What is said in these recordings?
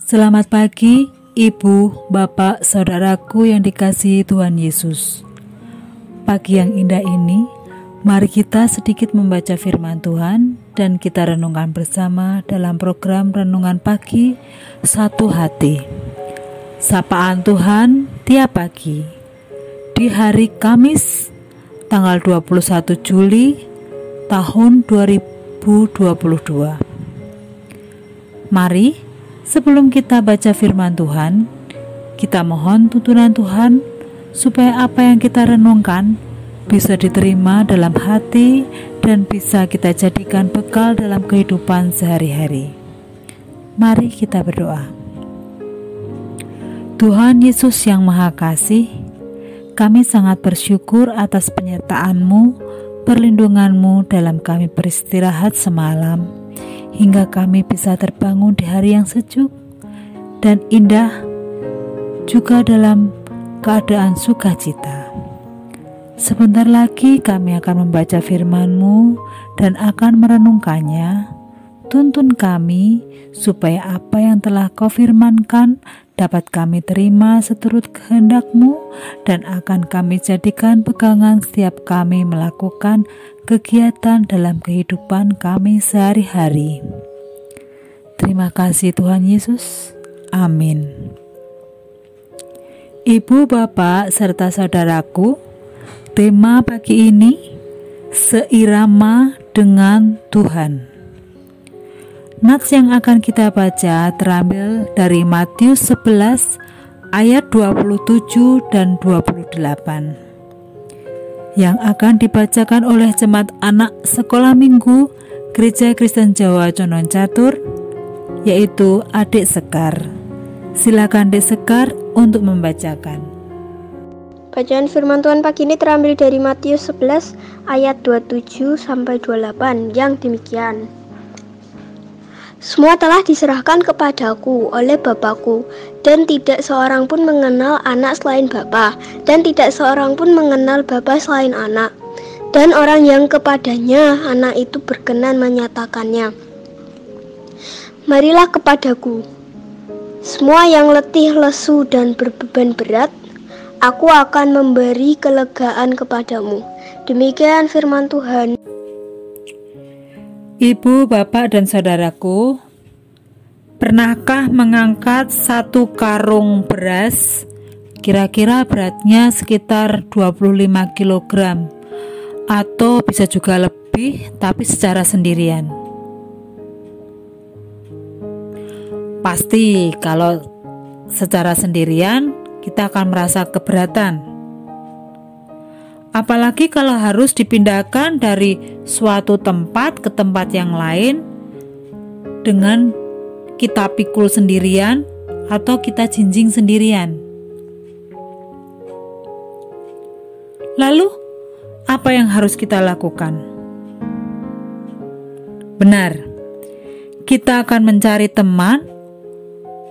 Selamat pagi, Ibu, Bapak, Saudaraku yang dikasihi Tuhan Yesus. Pagi yang indah ini, mari kita sedikit membaca firman Tuhan dan kita renungkan bersama dalam program Renungan Pagi Satu Hati. Sapaan Tuhan tiap pagi di hari Kamis tanggal 21 Juli tahun 2022. Mari sebelum kita baca firman Tuhan, kita mohon tuntunan Tuhan supaya apa yang kita renungkan bisa diterima dalam hati dan bisa kita jadikan bekal dalam kehidupan sehari-hari. Mari kita berdoa. Tuhan Yesus yang Maha Kasih, kami sangat bersyukur atas penyertaan-Mu, perlindungan-Mu dalam kami beristirahat semalam, hingga kami bisa terbangun di hari yang sejuk dan indah, juga dalam keadaan sukacita. Sebentar lagi kami akan membaca firman-Mu dan akan merenungkannya. Tuntun kami supaya apa yang telah Kau firmankan dapat kami terima seturut kehendak-Mu dan akan kami jadikan pegangan setiap kami melakukan kegiatan dalam kehidupan kami sehari-hari. Terima kasih Tuhan Yesus. Amin. Ibu, Bapak, serta saudaraku, tema pagi ini seirama dengan Tuhan. Nats yang akan kita baca terambil dari Matius 11 ayat 27 dan 28 yang akan dibacakan oleh Jemaat Anak Sekolah Minggu Gereja Kristen Jawa Condong Catur, yaitu Adik Sekar. Silakan Adik Sekar untuk membacakan. Bacaan firman Tuhan pagi ini terambil dari Matius 11 ayat 27 sampai 28 yang demikian. Semua telah diserahkan kepadaku oleh Bapakku, dan tidak seorang pun mengenal anak selain Bapa, dan tidak seorang pun mengenal Bapa selain anak, dan orang yang kepadanya anak itu berkenan menyatakannya. Marilah kepadaku, semua yang letih, lesu, dan berbeban berat, aku akan memberi kelegaan kepadamu. Demikian firman Tuhan. Ibu, Bapak, dan saudaraku, pernahkah mengangkat satu karung beras, kira-kira beratnya sekitar 25 kg, atau bisa juga lebih, tapi secara sendirian? Pasti kalau secara sendirian kita akan merasa keberatan. Apalagi kalau harus dipindahkan dari suatu tempat ke tempat yang lain dengan kita pikul sendirian atau kita jinjing sendirian. Lalu, apa yang harus kita lakukan? Benar, kita akan mencari teman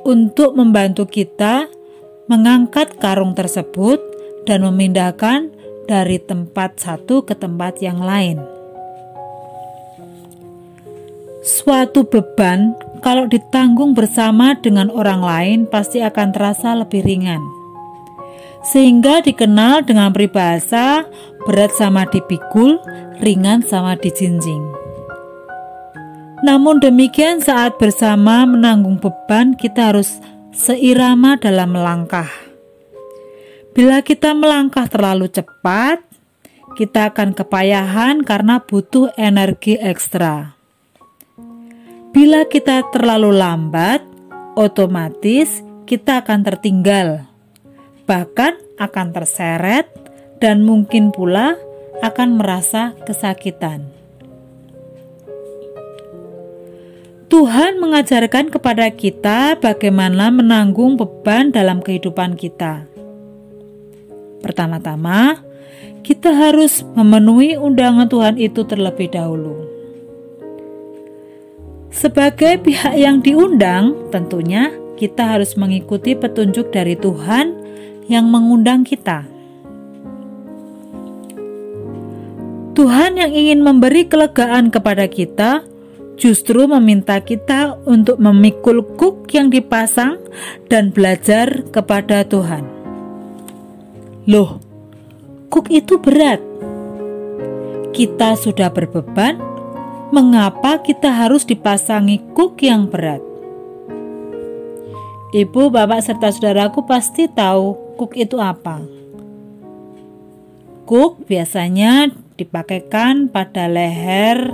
untuk membantu kita mengangkat karung tersebut dan memindahkan dari tempat satu ke tempat yang lain. Suatu beban kalau ditanggung bersama dengan orang lain pasti akan terasa lebih ringan, sehingga dikenal dengan peribahasa berat sama dipikul, ringan sama dijinjing. Namun demikian, saat bersama menanggung beban, kita harus seirama dalam melangkah. Bila kita melangkah terlalu cepat, kita akan kepayahan karena butuh energi ekstra. Bila kita terlalu lambat, otomatis kita akan tertinggal, bahkan akan terseret, dan mungkin pula akan merasa kesakitan. Tuhan mengajarkan kepada kita bagaimana menanggung beban dalam kehidupan kita. Pertama-tama, kita harus memenuhi undangan Tuhan itu terlebih dahulu. Sebagai pihak yang diundang, tentunya kita harus mengikuti petunjuk dari Tuhan yang mengundang kita. Tuhan yang ingin memberi kelegaan kepada kita justru meminta kita untuk memikul kuk yang dipasang dan belajar kepada Tuhan. Loh, kuk itu berat. Kita sudah berbeban, mengapa kita harus dipasangi kuk yang berat? Ibu, bapak, serta saudaraku pasti tahu kuk itu apa. Kuk biasanya dipakaikan pada leher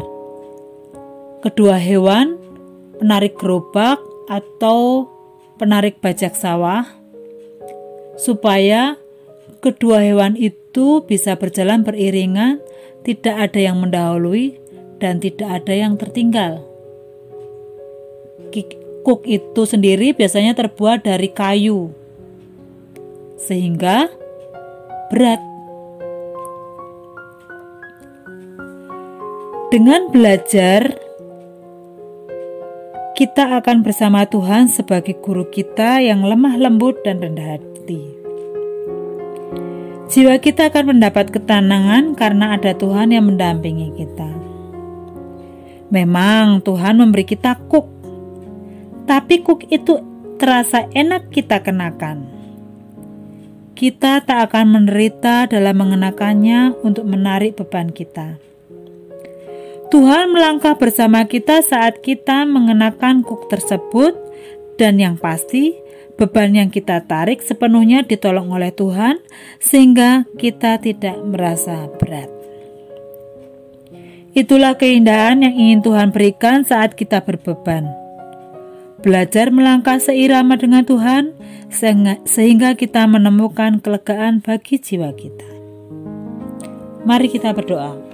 kedua hewan, penarik gerobak atau penarik bajak sawah, supaya kedua hewan itu bisa berjalan beriringan, tidak ada yang mendahului dan tidak ada yang tertinggal. Kuk itu sendiri biasanya terbuat dari kayu, sehingga berat. Dengan belajar, kita akan bersama Tuhan sebagai guru kita yang lemah lembut dan rendah hati. Jiwa kita akan mendapat ketenangan karena ada Tuhan yang mendampingi kita. Memang Tuhan memberi kita kuk, tapi kuk itu terasa enak kita kenakan. Kita tak akan menderita dalam mengenakannya untuk menarik beban kita. Tuhan melangkah bersama kita saat kita mengenakan kuk tersebut, dan yang pasti beban yang kita tarik sepenuhnya ditolong oleh Tuhan sehingga kita tidak merasa berat. Itulah keindahan yang ingin Tuhan berikan saat kita berbeban. Belajar melangkah seirama dengan Tuhan sehingga kita menemukan kelegaan bagi jiwa kita. Mari kita berdoa.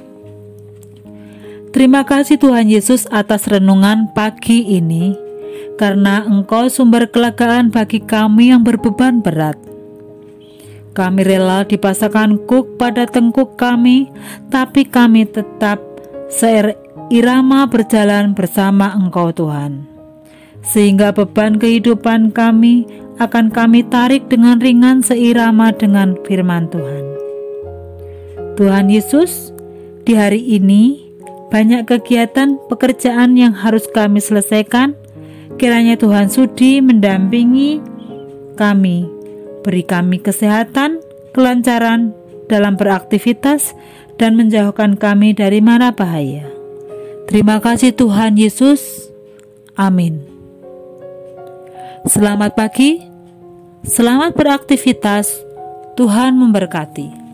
Terima kasih Tuhan Yesus atas renungan pagi ini, karena Engkau sumber kelegaan bagi kami yang berbeban berat. Kami rela dipasangkan kuk pada tengkuk kami, tapi kami tetap seirama berjalan bersama Engkau Tuhan. Sehingga beban kehidupan kami akan kami tarik dengan ringan seirama dengan firman Tuhan. Tuhan Yesus, di hari ini banyak kegiatan pekerjaan yang harus kami selesaikan. Kiranya Tuhan sudi mendampingi kami, beri kami kesehatan, kelancaran dalam beraktivitas, dan menjauhkan kami dari mara bahaya. Terima kasih Tuhan Yesus. Amin. Selamat pagi, selamat beraktivitas. Tuhan memberkati.